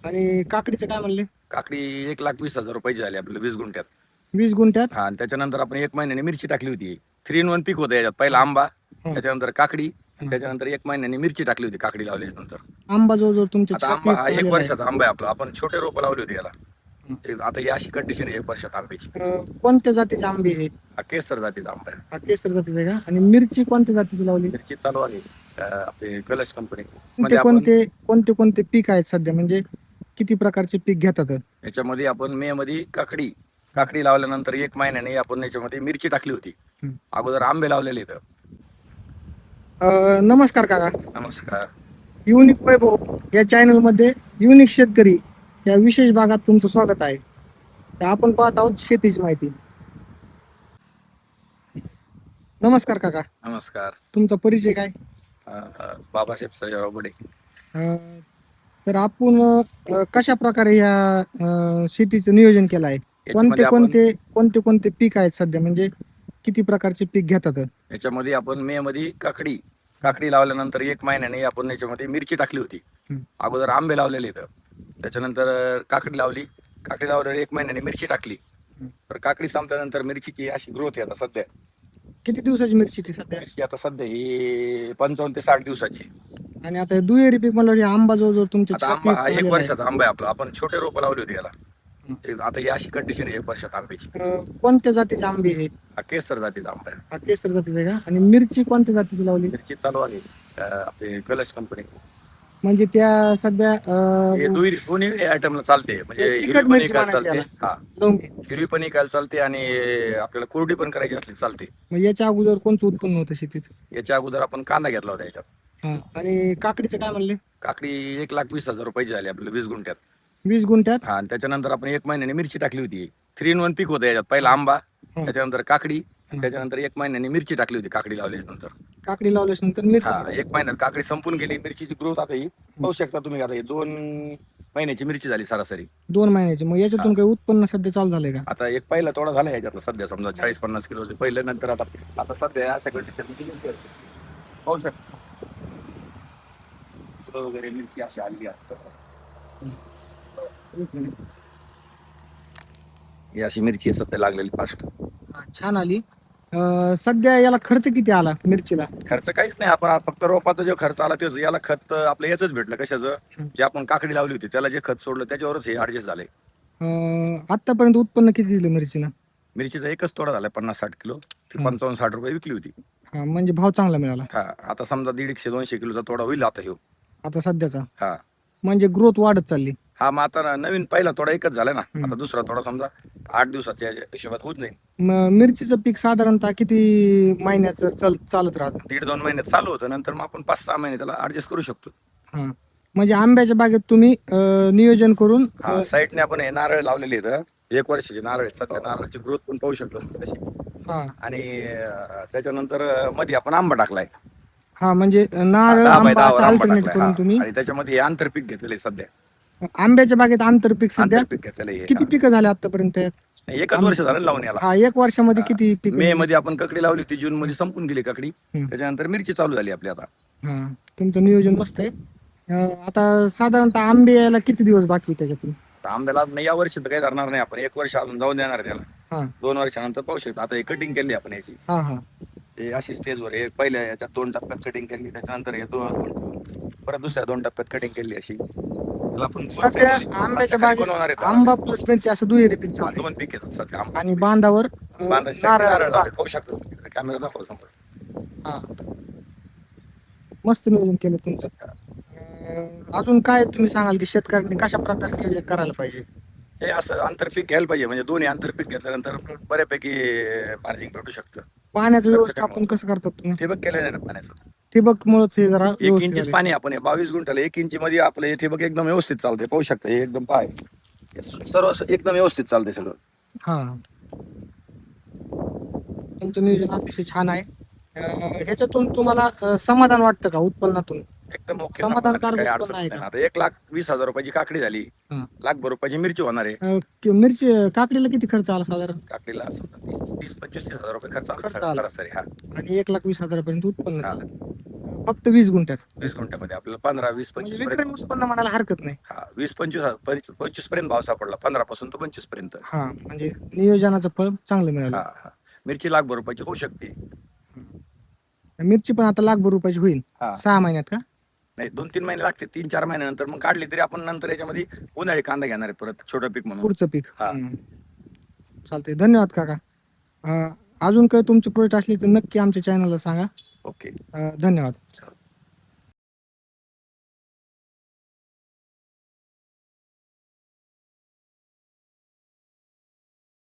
आणि काकडीचं काय म्हणले? काकडी 1,20,000 झाली आपल्याला 20 गुंठ्यात. 20 गुंठ्यात? हा, आणि त्याच्यानंतर आपण 1 महिन्याने मिरची टाकली होती. 3 in 1 पीक होतं याच्यात. पहिला आंबा, त्याच्यानंतर काकडी, आणि त्याच्यानंतर 1 महिन्याने मिरची टाकली होती काकडी लावल्याच्या नंतर. आंबा जवळजवळ तुमच्या आता 6 आंबा हा फीट 1 झालेला आहे. वर्षाचा आंबा आहे आपला. आपण छोटे रोपं लावली होती याला. आता ही अशी कंडिशन आहे 1 वर्षात आंब्याची. कोणत्या जातीचे आंबे आहेत? हा केसर जातीचा आंबा आहे. हा केसर जातीचा आहे का? आणि मिरची कोणत्या जातीची लावली? मिरची चालू आहे आपली कलश कंपनी कोणते मध्ये. आपण कोणते कोणते कोणते पीक आहेत सध्या, म्हणजे किती प्रकारचे पीक घेतात? याच्यामध्ये आपण मे मध्ये काकडी लावल्यानंतर 1 महिन्याने आपण याच्यामध्ये मिरची टाकली होती. अगोदर आंबे लावलेले इथं. नमस्कार काका. नमस्कार. युनिक वैभव या चॅनल मध्ये युनिक शेतकरी या विशेष भागात तुमचं स्वागत आहे. तर आपण पाहत आहोत शेतीची माहिती. नमस्कार काका. नमस्कार. तुमचा परिचय काय? बाबासाहेब सर्जेराव बडे. अं, तर आपण कशा प्रकारे या शेतीचं नियोजन केलं आहे? कोणते याच्यामध्ये आपण कोणते कोणते कोणते पीक आहेत सध्या, म्हणजे किती प्रकारचे पीक घेतात? याच्यामध्ये आपण मे मध्ये काकडी लावल्यानंतर 1 महिन्याने आपण याच्यामध्ये मिरची टाकली होती. अगोदर आंबे लावलेले इथं. त्याच्यानंतर काकडी लावल्यावर 1 महिन्याने मिरची टाकली. तर काकडी संपल्यानंतर मिरचीची अशी ग्रोथ आहे आता सध्या. किती दिवसाची मिरची ती सध्या? मिरची आता सध्या ही 55 ते 60 दिवसाची आहे. आणि आता दुहेरी पीक म्हणलं आंबा जवळजवळ तुमच्या आता 6 आंबा फीट हा 1 झालेला आहे. वर्षाचा आंबा आहे आपला. आपण छोटे रोपं लावली होती याला. आता ही अशी कंडिशन आहे 1 वर्षात आंब्याची. कोणत्या जातीचे आंबे आहेत? हा केसर जातीचा आंबा आहे. हा केसर जातीचा आहे का? आणि मिरची कोणत्या जातीची लावली? मिरची चालू आहे आपली कलश कंपनी. म्हणजे त्या सध्या हे दोन्ही आयटमला चालते. म्हणजे तिखट हिरवी पण मिरची इकायला म्हणायची चालते. याला. हा, लवंगी. हिरवी पण इकायला चालते आणि आपल्याला कोरडी पण करायची असली चालते. मग याच्या अगोदर कोणतं उत्पन्न होतं शेतीत? याच्या अगोदर आपण कांदा घेतला होता याच्यात. आणि काकडीचं काय म्हणले? काकडी 1,20,000 झाली आपल्याला 20 गुंठ्यात. 20 गुंठ्यात? हा, आणि त्याच्यानंतर आपण 1 महिन्याने मिरची टाकली होती. 3 in 1 पीक होतं याच्यात. पहिला आंबा, त्याच्यानंतर काकडी, त्याच्यानंतर 1 महिन्याने मिरची टाकली होती काकडी लावल्याच्या नंतर. काकडी लावल्याच्या नंतर मिरची? हा, 1 महिन्यात काकडी संपून गेली. मिरचीची ग्रोथ आता ही पाहू शकता तुम्ही. आता ही 2 महिन्याची मिरची झाली सरासरी. 2 महिन्याची. मग याच्यातून काही उत्पन्न सध्या चालू झालंय का? आता एक पहिला तोडा झाला याच्यातला सध्या समजा 40-50 किलो पहिलं. नंतर आता सध्या अशा कंडिशन पाहू शकता वगैरे मिरची अशी आली आहे. ही अशी मिरची आहे सध्या लागलेली फास्ट. छान आली. सध्या याला खर्च किती आला मिरचीला? खर्च काहीच नाही. आपण फक्त रोपाचा जो खर्च आला तोच. याला खत आपलं याच भेटलं. कशाचं? जे आपण काकडी लावली होती त्याला जे खत सोडलं त्याच्यावरच हे ऍडजस्ट झालंय. आतापर्यंत उत्पन्न किती दिलं मिरचीला? मिरचीचा एकच तोडा झालाय 50-60 किलो. ती 55-60 रुपये विकली होती. हा, म्हणजे भाव चांगला मिळाला. हा, आता समजा 150-200 किलोचा तोडा होईल आता ह्यो. आता सध्याचा हा म्हणजे ग्रोथ वाढत चालली. हा, मग आता नवीन पहिला तोडा एकच झाला ना. आता दुसरा तोडा समजा 8 दिवसाच्या हिशोबात होत नाही. मिरचीचं पीक साधारणतः किती महिन्याचं चालत राहतं? 1.5-2 महिन्यात चालू होतं. नंतर मग आपण 5-6 महिने त्याला ऍडजस्ट करू शकतो. हा, म्हणजे आंब्याच्या बागेत तुम्ही नियोजन करून हा, साईडने आपण हे नारळ लावलेले आहेत. 1 वर्षाचे नारळ आहेत. सध्या नारळाची ग्रोथ पण पाहू शकतो कशी. आणि त्याच्यानंतर मध्ये आपण आंबा टाकलाय. हा, म्हणजे नारळ 10 by 10 आंबा वर आंबा अल्टरनेट टाकलाय. करून हा, तुम्ही आणि त्याच्यामध्ये हे आंतरपीक घेतलेलं आहे सध्या. आंब्याच्या बागेत आंतरपीक सध्या आंतरपीक घेतलेलं आहे. किती पिकं झाले आतापर्यंत? एकच वर्ष झालं लावून याला. हा, 1 वर्षामध्ये किती पीक? मे मध्ये आपण काकडी लावली होती. जून मध्ये संपून गेली काकडी. त्याच्यानंतर मिरची चालू झाली आपली आता. हा, तुमचं नियोजन मस्त आहे. आता साधारणतः आंबे यायला किती दिवस बाकी आहे त्याच्यातून? आंब्याला नाही, या वर्षी तर काही धरणार नाही आपण. 1 वर्ष अजून जाऊन देणार त्याला. 2 वर्षानंतर पाहू शकतो. आता हे कटिंग केली आपण याची. हा हा, हे अशी स्टेजवर हे पहिल्या याच्यात 2 टप्प्यात कटिंग केली. त्याच्यानंतर हे परत दुसऱ्या 2 टप्प्यात कटिंग केली अशी. आपण सध्या आंब्याच्या बागेत आंबा प्लस मिरची असं दुहेरी पीक चालू आहे. 2 पीक येतात सध्या. आणि बांधावर नारळ लावले. पाहू शकतो कॅमेरा दाखव समोर. हा, मस्त नियोजन केलं तुमचं. अजून काय तुम्ही सांगाल की शेतकऱ्यांनी कशा प्रकारे नियोजन करायला पाहिजे? हे असं आंतरपीक घ्यायला पाहिजे. म्हणजे दोन्ही आंतरपीक घेतल्यानंतर बऱ्यापैकी मार्जिन भेटू शकतं. पाण्याचं व्यवस्थापन कसं करतात तुम्ही? ठिबक केलेलं आहे पाण्याचं. ठिबक मुळेच हे जरा 1 इंचीच पाणी आपण 22 गुंठ्याला 1 इंची मध्ये आपलं हे ठिबक एकदम व्यवस्थित चालते. पाहू शकता हे एकदम पाय सर्व एकदम व्यवस्थित चालते सगळं. हा, तुमचं नियोजन अतिशय छान आहे. ह्याच्यातून तुम्हाला समाधान वाटतं का उत्पन्नातून? एकदम ओके. समाधानकारक काही उत्पन्न अडचण आहे नाही. का? आता 1,20,000 काकडी झाली. हा. 1,00,000 रुपयाची मिरची होणार आहे. मिरची काकडीला किती खर्च आला साधारण? काकडीला 30-35 हजार रुपये खर्च आला खर्च आला. सरासरी. हा, आणि 1,20,000 पर्यंत उत्पन्न हा. झालं. फक्त 20 गुंठ्यात 20 गुंठ्यामध्ये आपल्याला 15, 20, म्हणजे 25 विक्रमी पर्यंत उत्पन्न म्हणायला हरकत नाही. हा 20, 25 पर्यंत भाव सापडला, 15 पासून तर 25 पर्यंत. हा म्हणजे नियोजनाचं फळ चांगलं मिळालं. हा हा मिरची लाखभर रुपयाची होऊ शकते. मिरची पण आता लाखभर रुपयाची होईल हा 6 महिन्यात का? नाही 2-3 महिने लागते, 3-4 महिन्यानंतर मग काढली तरी आपण नंतर याच्यामध्ये उन्हाळी कांदा घेणार आहे परत, छोटं पीक म्हणून. पुढचं पीक. हा. चालतंय, धन्यवाद काका. अजून काही तुमची प्रोजेक्ट असली तर नक्की आमच्या चॅनलला सांगा. ओके. धन्यवाद. चालेल.